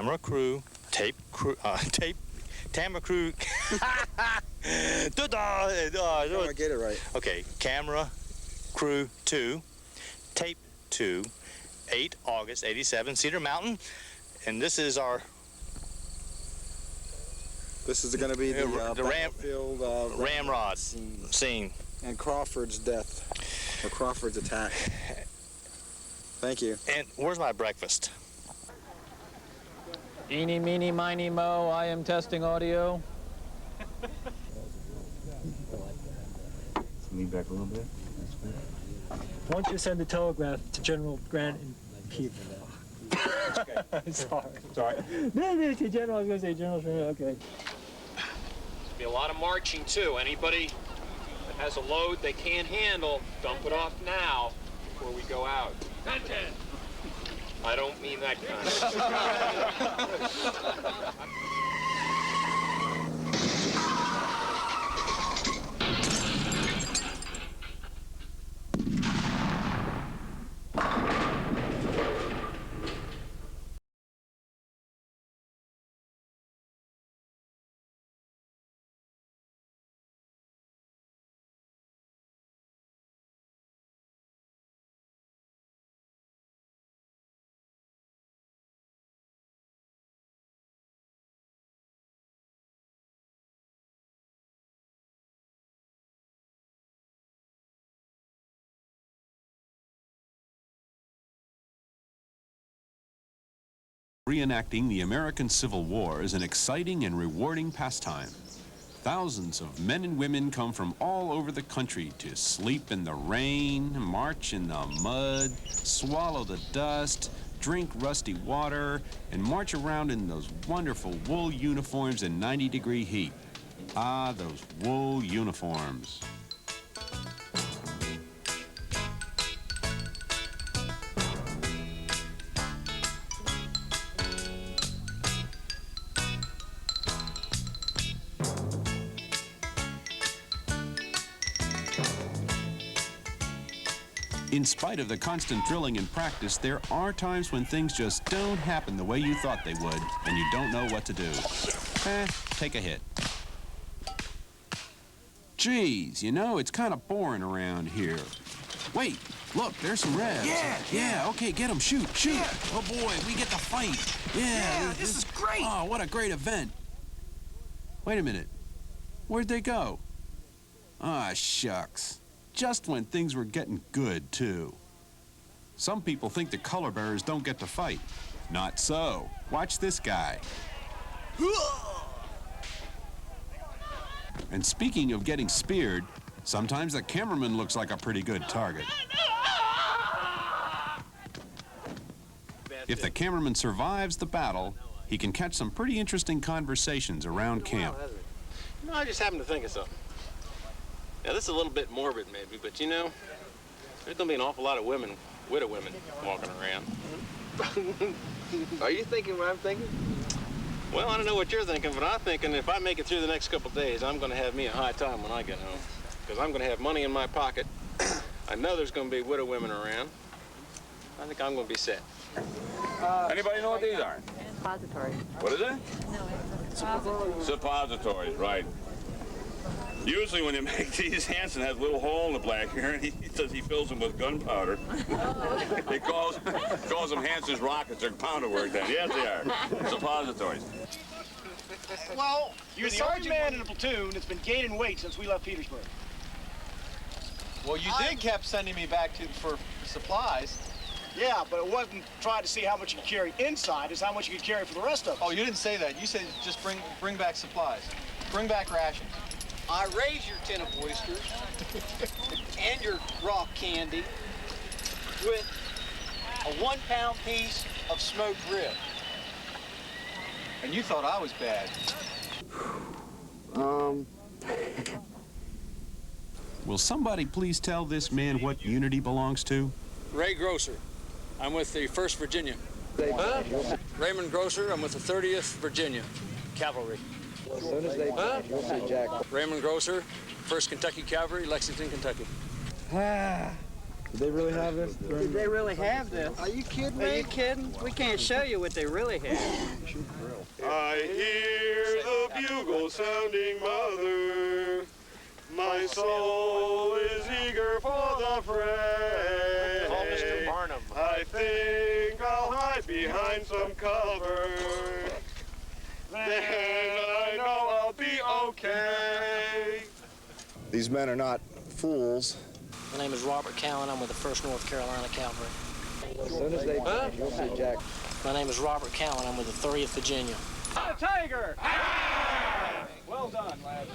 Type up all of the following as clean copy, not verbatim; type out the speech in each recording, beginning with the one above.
camera crew, camera crew. I get it right. Okay, camera crew 2, tape 2, 8 August 87, Cedar Mountain, and this is our. This is going to be the ramrod scene. And Crawford's death, or Crawford's attack. Thank you. And where's my breakfast? Eeny, meeny, miny, mo, I am testing audio. Lean back a little bit. That's good. Why don't you send the telegraph to General Grant and Keith? Sorry. Sorry. No, to General, I was going to say General Sherman, okay. Be a lot of marching too. Anybody that has a load they can't handle, dump it off now before we go out. Content. I don't mean that kind. Reenacting the American Civil War is an exciting and rewarding pastime. Thousands of men and women come from all over the country to sleep in the rain, march in the mud, swallow the dust, drink rusty water, and march around in those wonderful wool uniforms in 90-degree heat. Ah, those wool uniforms. In spite of the constant drilling and practice, there are times when things just don't happen the way you thought they would, and you don't know what to do. Take a hit. Geez, you know, it's kind of boring around here. Wait, look, there's some revs. Yeah, okay, get them, shoot. Yeah. Oh boy, we get to fight. Yeah, this is great. Oh, what a great event. Wait a minute, where'd they go? Ah, shucks. Just when things were getting good, too. Some people think the color bearers don't get to fight. Not so. Watch this guy. And speaking of getting speared, sometimes the cameraman looks like a pretty good target. If the cameraman survives the battle, he can catch some pretty interesting conversations around camp. No, I just happened to think of something. Now, this is a little bit morbid, maybe, but you know, there's going to be an awful lot of women, widow women, walking around. Are you thinking what I'm thinking? Well, I don't know what you're thinking, but I'm thinking if I make it through the next couple of days, I'm going to have me a high time when I get home. Because I'm going to have money in my pocket. I know there's going to be widow women around. I think I'm going to be set. Anybody know what these are? Suppositories. What is it? Suppositories, right. Usually when you make these, Hanson has a little hole in the black here, and he says he fills them with gunpowder. He calls them Hanson's rockets. They're powder work then. Yes, they are. Suppositories. Well, you're the only man in the platoon that's been gaining weight since we left Petersburg. Well, you did kept sending me back for supplies. Yeah, but it wasn't trying to see how much you could carry inside, it's how much you could carry for the rest of us. Oh, you didn't say that. You said just bring back supplies. Bring back rations. I raise your tin of oysters and your rock candy with a 1-pound piece of smoked rib. And you thought I was bad. Will somebody please tell this man what unit he belongs to? Ray Grosser. I'm with the 1st Virginia. Raymond Grosser. I'm with the 30th Virginia Cavalry. As soon as they you'll see Jack. Raymond Grosser, 1st Kentucky Cavalry, Lexington, Kentucky. Did they really have this? Did they really have this? Are you kidding me? Are you kidding? We can't show you what they really have. I hear the bugle sounding, mother. My soul is eager for the fray. Call Mr. Barnum. I think I'll hide behind some cover. Then I know I'll be okay. These men are not fools. My name is Robert Cowan. I'm with the 1st North Carolina Cavalry. As soon as they you'll see Jack. My name is Robert Cowan. I'm with the 30th Virginia. A tiger! Well done, lads.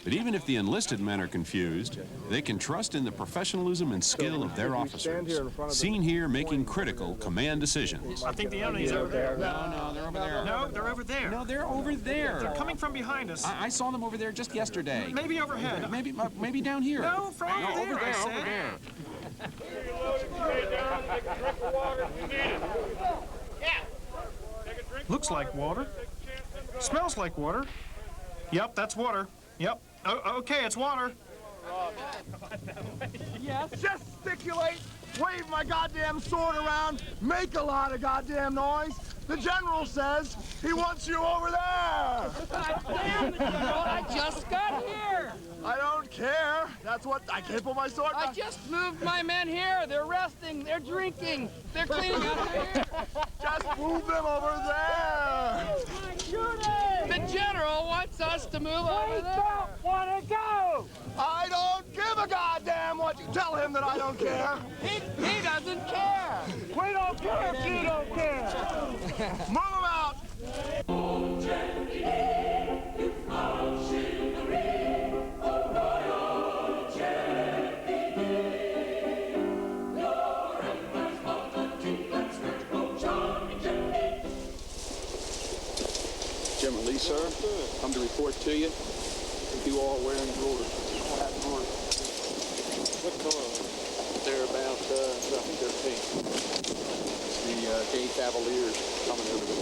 But even if the enlisted men are confused, they can trust in the professionalism and skill of their officers, seen here making critical command decisions. I think the enemy's over there. No, they're over there. No, they're over there. No, they're over there. They're coming from behind us. I saw them over there just yesterday. Maybe overhead. Maybe down here. No, from over there, I said. Over there. Looks like water. Smells like water. Yep, that's water. Yep. Oh, okay, it's water. Yes. Gesticulate, wave my goddamn sword around, make a lot of goddamn noise. The general says he wants you over there. Damn it, General, I just got here. I don't care. That's what I can't put my sword down. I just moved my men here. They're resting. They're drinking. They're cleaning out here. Just move them over there. The general wants us to move over there. I don't want to go. I don't give a goddamn what you tell him that I don't care. He doesn't care. We don't care if you don't care. Move him out. General Lee, sir, come to report to you. You all wearing your orders. What color? They're about, I think they're pink. The Gay Cavaliers coming over there.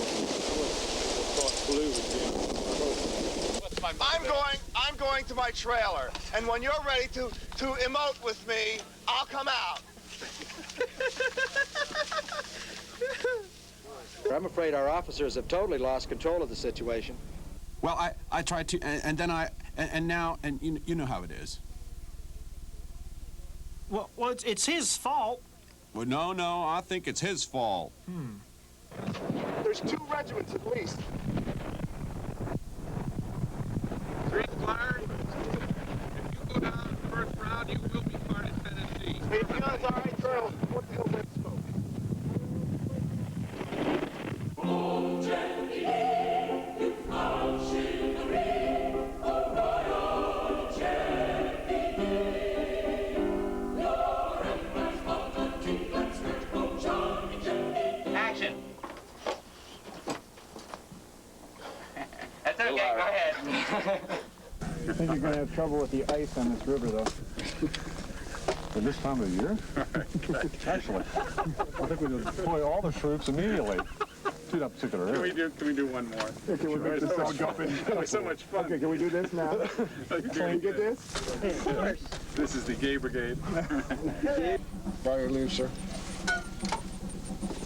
I'm going to my trailer, and when you're ready to emote with me, I'll come out. I'm afraid our officers have totally lost control of the situation. Well, I tried to, and then now, you know how it is. Well, it's his fault. Well, no, I think it's his fault. There's 2 regiments at least. Green flag. If you go down the first round, you will be part of Tennessee. Hey, John's all right, Colonel. What the hell is that smoke? Action. That's okay, go ahead. I think you're going to have trouble with the ice on this river, though. For this time of year? Actually, I think we deploy all the troops immediately to that particular area. Can we do one more? Okay, can we make this That was so much fun. Okay, can we do this now? Can we get this? Of course. This is the Gay Brigade. Fire loose, sir.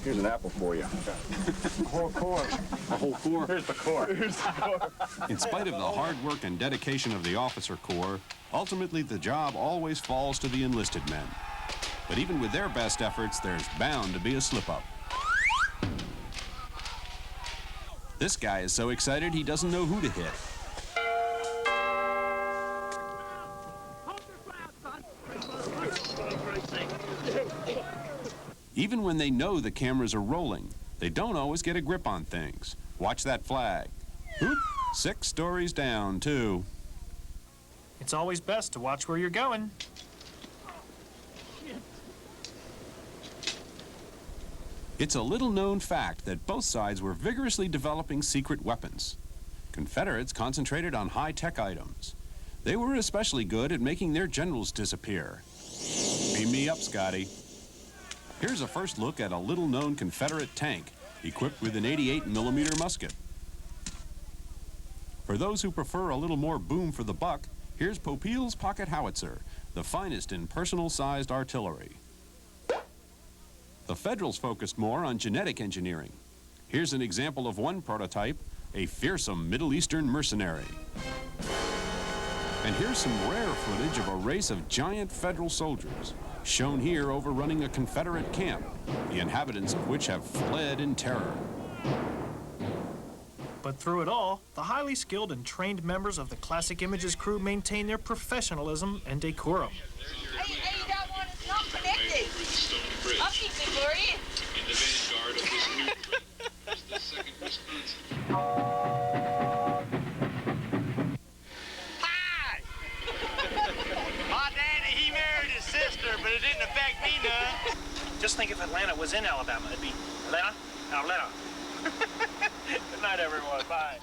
Here's an apple for you. A whole core. A whole core. Here's the core. In spite of the hard work and dedication of the officer corps, ultimately the job always falls to the enlisted men. But even with their best efforts, there's bound to be a slip-up. This guy is so excited he doesn't know who to hit. Even when they know the cameras are rolling, they don't always get a grip on things. Watch that flag. Oop, 6 stories down, too. It's always best to watch where you're going. It's a little-known fact that both sides were vigorously developing secret weapons. Confederates concentrated on high-tech items. They were especially good at making their generals disappear. Beam me up, Scotty. Here's a first look at a little-known Confederate tank equipped with an 88mm musket. For those who prefer a little more boom for the buck, here's Popeil's pocket howitzer, the finest in personal-sized artillery. The Federals focused more on genetic engineering. Here's an example of one prototype, a fearsome Middle Eastern mercenary. And here's some rare footage of a race of giant Federal soldiers, shown here overrunning a Confederate camp, the inhabitants of which have fled in terror. But through it all, the highly skilled and trained members of the Classic Images crew maintain their professionalism and decorum. Hey, you got one that's not connected. I'll keep it for you. In the vanguard of this new threat is the 2nd Wisconsin. Hi! My daddy, he married his sister, but it didn't affect me none. Just think if Atlanta was in Alabama, it'd be Atlanta. Good night, everyone. Bye.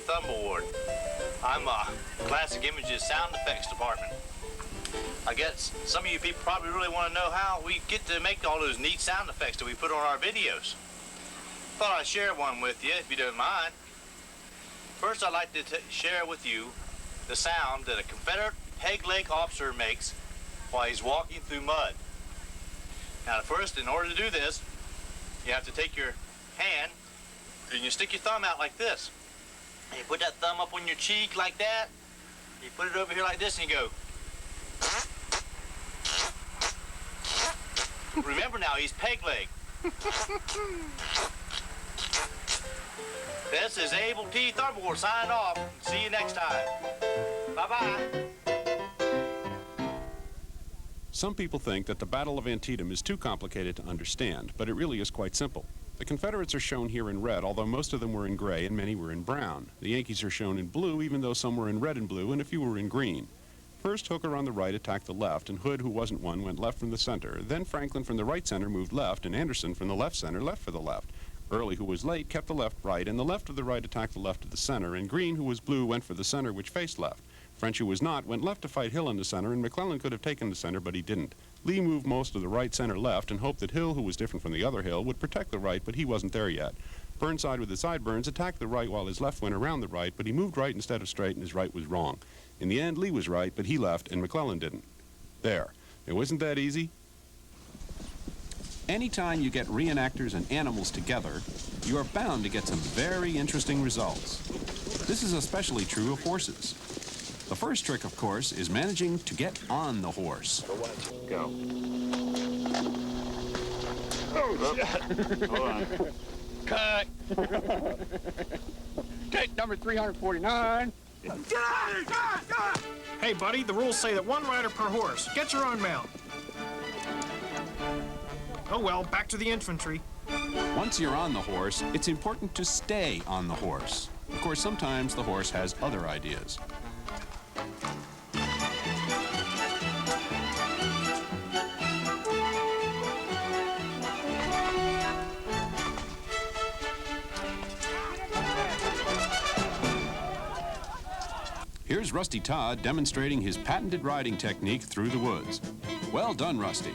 Thumbboard. I'm Classic Images Sound Effects Department. I guess some of you people probably really want to know how we get to make all those neat sound effects that we put on our videos. Thought I'd share one with you, if you don't mind. First, I'd like to share with you the sound that a Confederate peg leg officer makes while he's walking through mud. Now, first, in order to do this, you have to take your hand and you stick your thumb out like this. And you put that thumb up on your cheek like that. You put it over here like this and you go. Remember now, he's peg leg. This is Abel T. Thumbboard signing off. See you next time. Bye-bye. Some people think that the Battle of Antietam is too complicated to understand, but it really is quite simple. The Confederates are shown here in red, although most of them were in gray and many were in brown. The Yankees are shown in blue, even though some were in red and blue and a few were in green. First, Hooker on the right attacked the left, and Hood, who wasn't one, went left from the center. Then Franklin from the right center moved left, and Anderson from the left center left for the left. Early, who was late, kept the left right, and the left of the right attacked the left of the center, and Greene, who was blue, went for the center, which faced left. French, who was not, went left to fight Hill in the center, and McClellan could have taken the center, but he didn't. Lee moved most of the right center left and hoped that Hill, who was different from the other Hill, would protect the right, but he wasn't there yet. Burnside with his sideburns attacked the right while his left went around the right, but he moved right instead of straight and his right was wrong. In the end, Lee was right, but he left and McClellan didn't. There. It wasn't that easy. Anytime you get reenactors and animals together, you are bound to get some very interesting results. This is especially true of horses. The first trick, of course, is managing to get on the horse. Go. Oh, shit. Hold on. Cut. Take number 349. Hey, buddy, the rules say that one rider per horse. Get your own mount. Oh, well, back to the infantry. Once you're on the horse, it's important to stay on the horse. Of course, sometimes the horse has other ideas. Here's Rusty Todd demonstrating his patented riding technique through the woods. Well done, Rusty.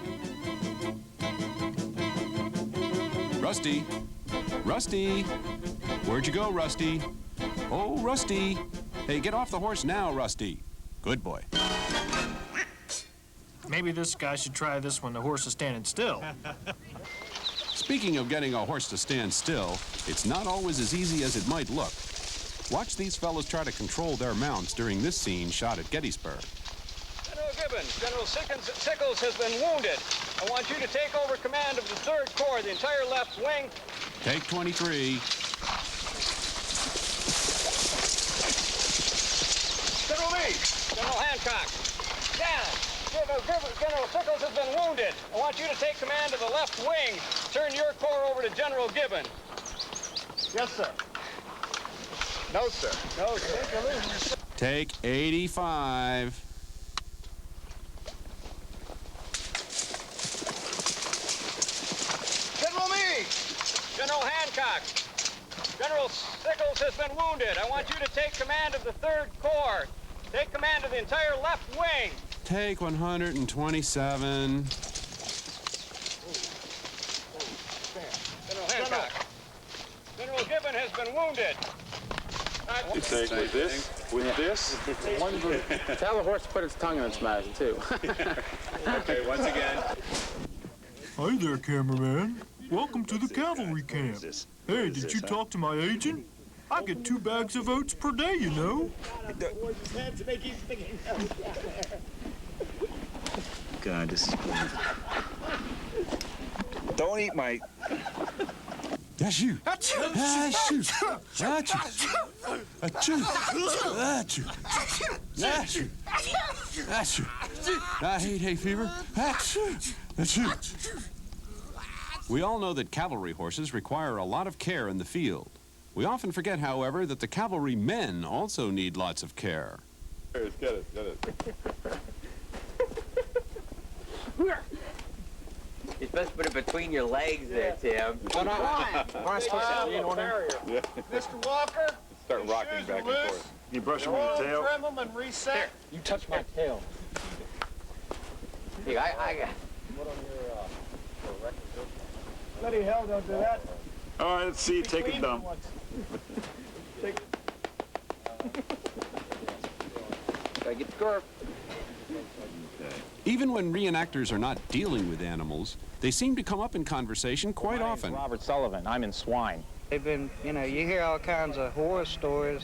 Rusty! Rusty! Where'd you go, Rusty? Oh, Rusty! Hey, get off the horse now, Rusty. Good boy. Maybe this guy should try this when the horse is standing still. Speaking of getting a horse to stand still, it's not always as easy as it might look. Watch these fellows try to control their mounts during this scene shot at Gettysburg. General Gibbons, General Sickles has been wounded. I want you to take over command of the 3rd Corps, the entire left wing. Take 23. General Lee. General Hancock. Down. General Sickles has been wounded. I want you to take command of the left wing. Turn your corps over to General Gibbon. Yes, sir. No, sir. No, sir. Take 85. General Hancock. General Sickles has been wounded. I want you to take command of the 3rd Corps. Take command of the entire left wing. Take 127. General Hancock. General Gibbon has been wounded. You take with this? With this? Tell the horse to put its tongue in its mouth, too. Okay, once again. Hi there, cameraman. Welcome to the cavalry camp. Hey, did you talk to my agent? I get 2 bags of oats per day, you know. God, this is cool. Don't eat my... That's you. That's you. That's you. That's you. That's you. That's you. I hate hay fever. That's you. We all know that cavalry horses require a lot of care in the field. We often forget, however, that the cavalry men also need lots of care. Here, get it. You're supposed to put it between your legs there, Tim. Mr. Walker, Start rocking back and forth. You brush them with your tail? trim them and reset. You touch my tail. Hey, I got... Bloody hell, don't do that. All right, let's see you take a dump. Gotta get the scarf. Even when reenactors are not dealing with animals, they seem to come up in conversation quite often. Robert Sullivan. I'm in swine. They've been, you hear all kinds of horror stories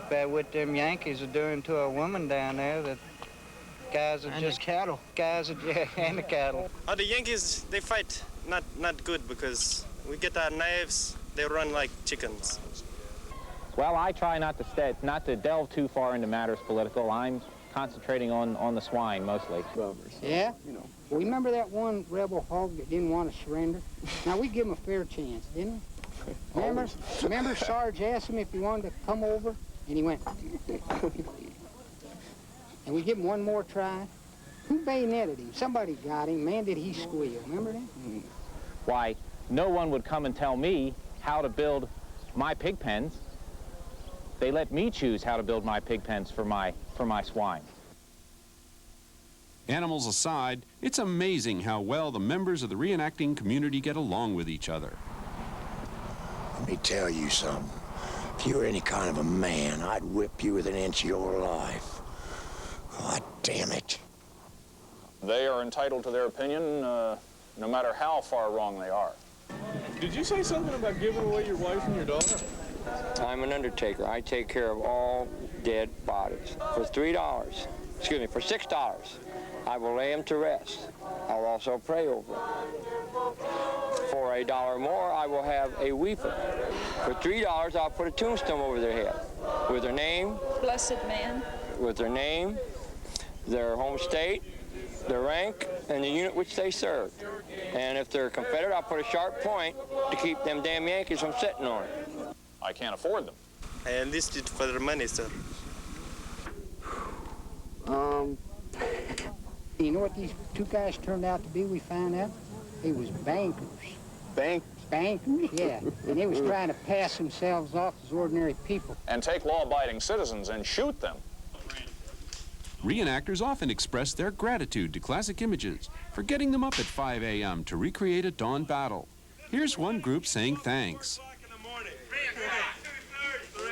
about what them Yankees are doing to a woman down there. That guys are And just the cattle. Guys are and the cattle. The Yankees, they fight not good because we get our knives. They run like chickens. Well, I try not to delve too far into matters political. I'm concentrating on the swine mostly. Yeah? Well, remember that one rebel hog that didn't want to surrender? Now, we give him a fair chance, didn't we? Remember Sarge asked him if he wanted to come over? And he went... And we give him one more try. Who bayoneted him? Somebody got him. Man, did he squeal. Remember that? Why, no one would come and tell me how to build my pig pens. They let me choose how to build my pig pens for my swine. Animals aside, it's amazing how well the members of the reenacting community get along with each other. Let me tell you something. If you were any kind of a man, I'd whip you within an inch of your life. God damn it. They are entitled to their opinion, no matter how far wrong they are. Did you say something about giving away your wife and your daughter? I'm an undertaker. I take care of all dead bodies. For for $6, I will lay them to rest. I'll also pray over them. For $1 more, I will have a weeper. For $3, I'll put a tombstone over their head with their name. Blessed man. With their name, their home state, their rank, and the unit which they served. And if they're Confederate, I'll put a sharp point to keep them damn Yankees from sitting on it. I can't afford them. I enlisted for the money, sir. You know what these 2 guys turned out to be, we found out? They was bankers. Bankers, yeah. And they was trying to pass themselves off as ordinary people. And take law-abiding citizens and shoot them. Reenactors often express their gratitude to classic images for getting them up at 5 a.m. to recreate a dawn battle. Here's one group saying thanks.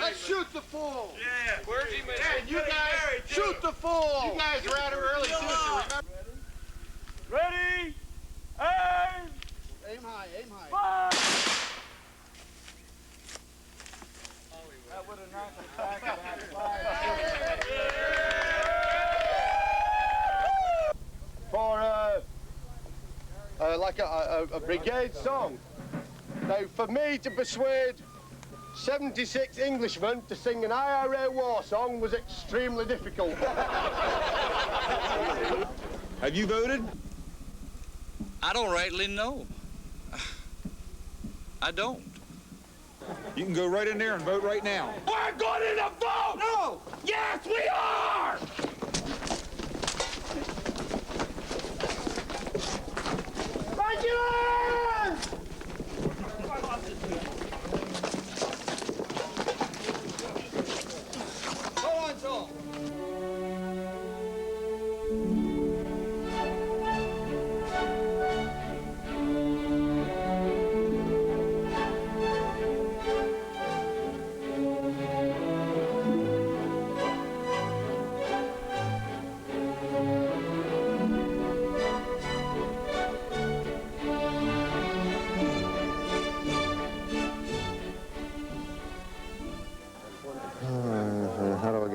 Let's shoot the fool. Yeah. Clergyman. Hey, you guys, shoot the fool. You guys are out early, too. Ready? Aim high, aim high. That would have knocked us back about 5. For like a brigade song. Now, for me to persuade 76 Englishmen to sing an IRA war song was extremely difficult. Have you voted? I don't rightly know. I don't. You can go right in there and vote right now. We're going to vote! No! Yes, we are! Regulars!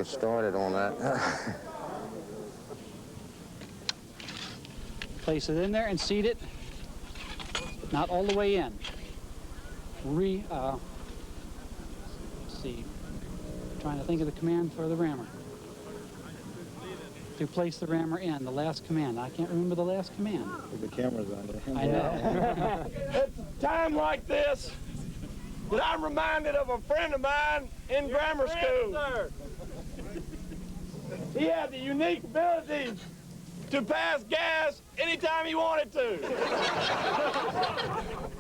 get started on that. Place it in there and seat it, not all the way in. Let's see, trying to think of the command for the rammer. To place the rammer in, the last command. I can't remember the last command. The camera's on there. I know. It's a time like this that I'm reminded of a friend of mine in grammar school. He had the unique ability to pass gas anytime he wanted to.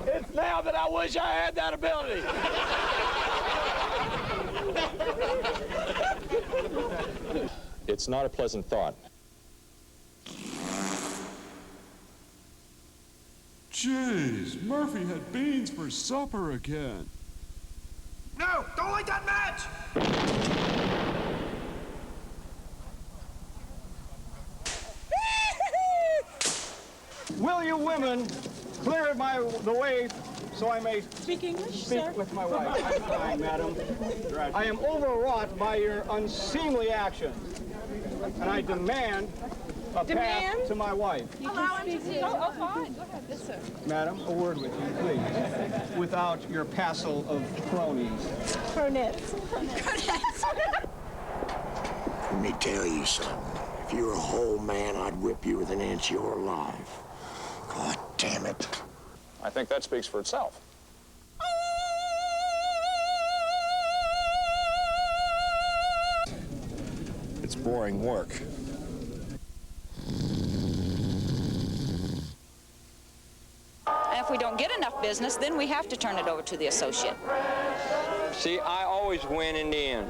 It's now that I wish I had that ability. It's not a pleasant thought. Jeez, Murphy had beans for supper again. No, don't light that match! Will you women clear the way so I may speak with my wife? I'm fine, madam. I am overwrought by your unseemly actions, and I demand a path to my wife. Allow him to oh, fine. Go ahead. Yes, sir. Madam, a word with you, please, without your passel of cronies. Cronettes. Let me tell you something. If you were a whole man, I'd whip you within an inch of your life. God damn it. I think that speaks for itself. It's boring work. And if we don't get enough business, then we have to turn it over to the associate. See, I always win in the end.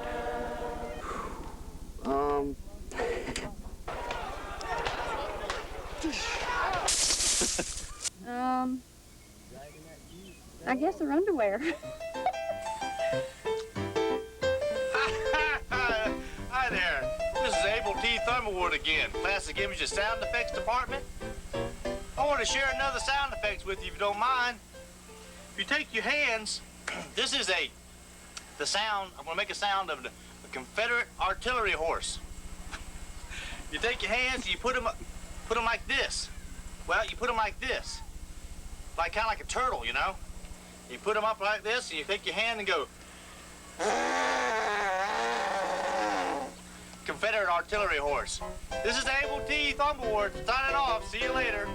I guess they're underwear. Hi there. This is Abel T. Thumberwood again, Classic Images Sound Effects Department. I want to share another sound effects with you if you don't mind. If you take your hands, this is the sound, I'm going to make a sound of the Confederate artillery horse. You take your hands and you put them like this. Well, you put them like this. Like kind of like a turtle, you know? You put them up like this, and you take your hand and go. Confederate artillery horse. This is Abel T. Thumberwood signing off. See you later.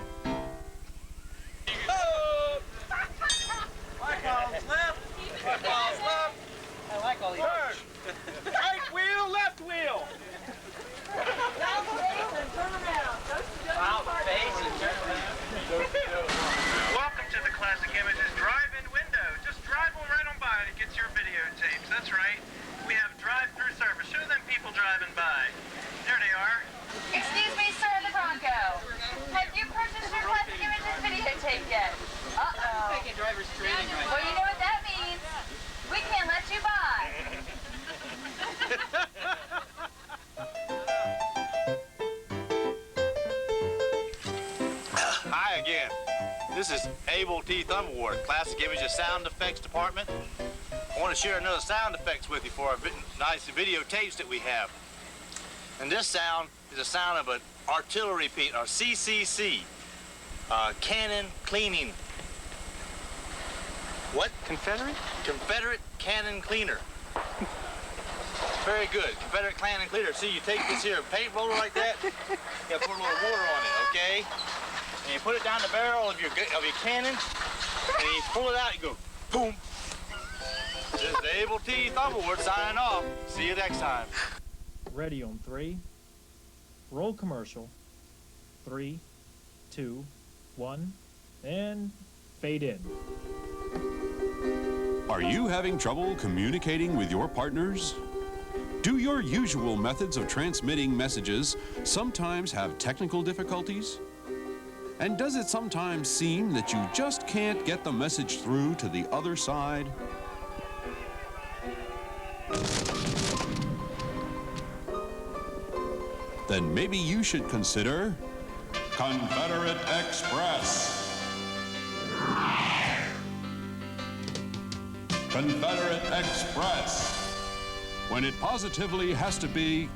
White balls left. White balls left. I like all these. Turn. Right wheel, left wheel. Turn around. Out face and turn around. Welcome to the Classic Images drive-in window. Just drive on right on by to get your videotapes. That's right. We have drive-through service. Show them people driving by. There they are. Excuse me, sir, the Bronco. Have you purchased your Classic Images videotape yet? Uh-oh. Taking driver's training right now. Well, you know what that means. We can't let you buy. Hi again. This is Abel T. Thumberwood, Classic Images Sound Effects Department. I want to share another sound effects with you for our nice videotapes that we have. And this sound is a sound of an artillery piece, or CCC, cannon cleaning. What? Confederate? Confederate cannon cleaner. Very good. Confederate cannon cleaner. See, you take this here paint roller like that, you gotta put a little water on it, okay? And you put it down the barrel of your cannon, and you pull it out, you go, boom. This is Abel T. Thumberwood signing off. See you next time. Ready on 3. Roll commercial. 3, 2, 1, and fade in. Are you having trouble communicating with your partners? Do your usual methods of transmitting messages sometimes have technical difficulties? And does it sometimes seem that you just can't get the message through to the other side? Then maybe you should consider Confederate Express. Confederate Express. when it positively has to be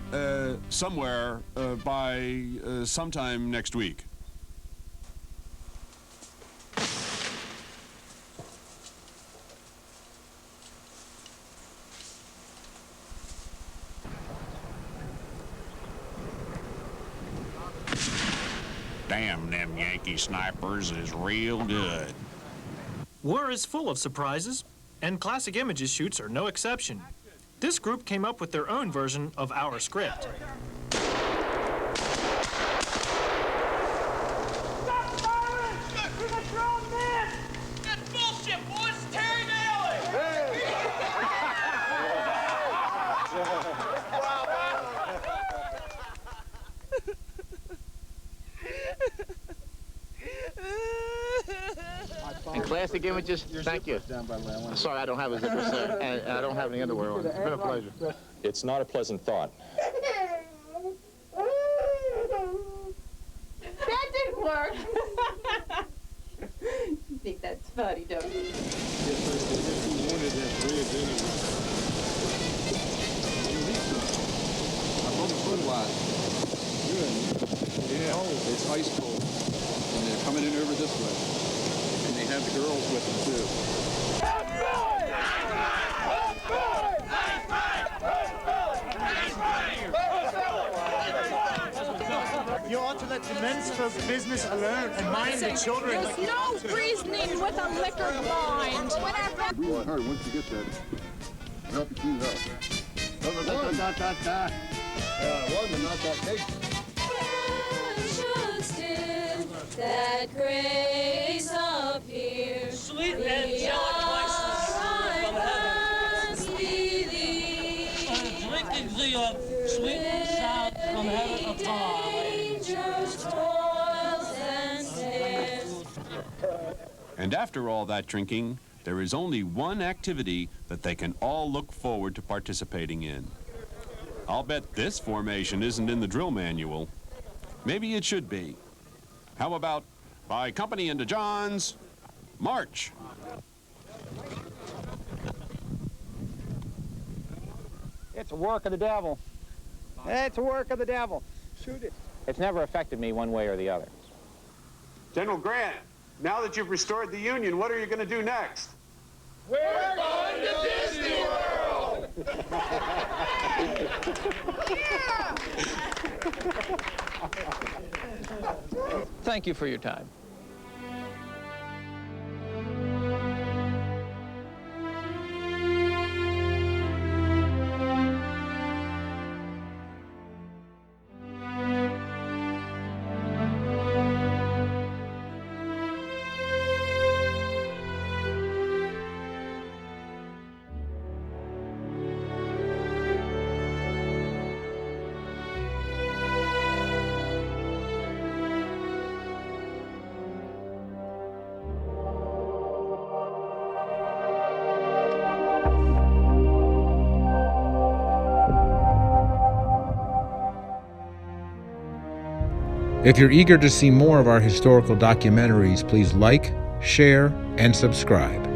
somewhere by sometime next week. Damn, them Yankee snipers is real good. War is full of surprises, and Classic Images shoots are no exception. This group came up with their own version of our script. That's bullshit, boys. It's Terry Daly. And Classic Images, thank you. Sorry, I don't have a zipper, sir. And I don't have any underwear on. It's been a pleasure. It's not a pleasant thought. That didn't work. You think that's funny, don't you? Yeah, it's ice cold. And they're coming in over this way. And they have the girls with them, too. You ought to let the men's folk business alone and mind the children. There's no reasoning with a liquored mind. Really hard once you get that. Help you clean it up. One, but not that big. That grace appear. Sweet angelic voices from heaven. Drinking the sweet sound from heaven upon. And after all that drinking, there is only one activity that they can all look forward to participating in. I'll bet this formation isn't in the drill manual. Maybe it should be. How about, by company into John's, march. It's a work of the devil. It's a work of the devil. Shoot it. It's never affected me one way or the other. General Grant, now that you've restored the Union, what are you going to do next? We're going to Disney World! Thank you for your time. If you're eager to see more of our historical documentaries, please like, share, and subscribe.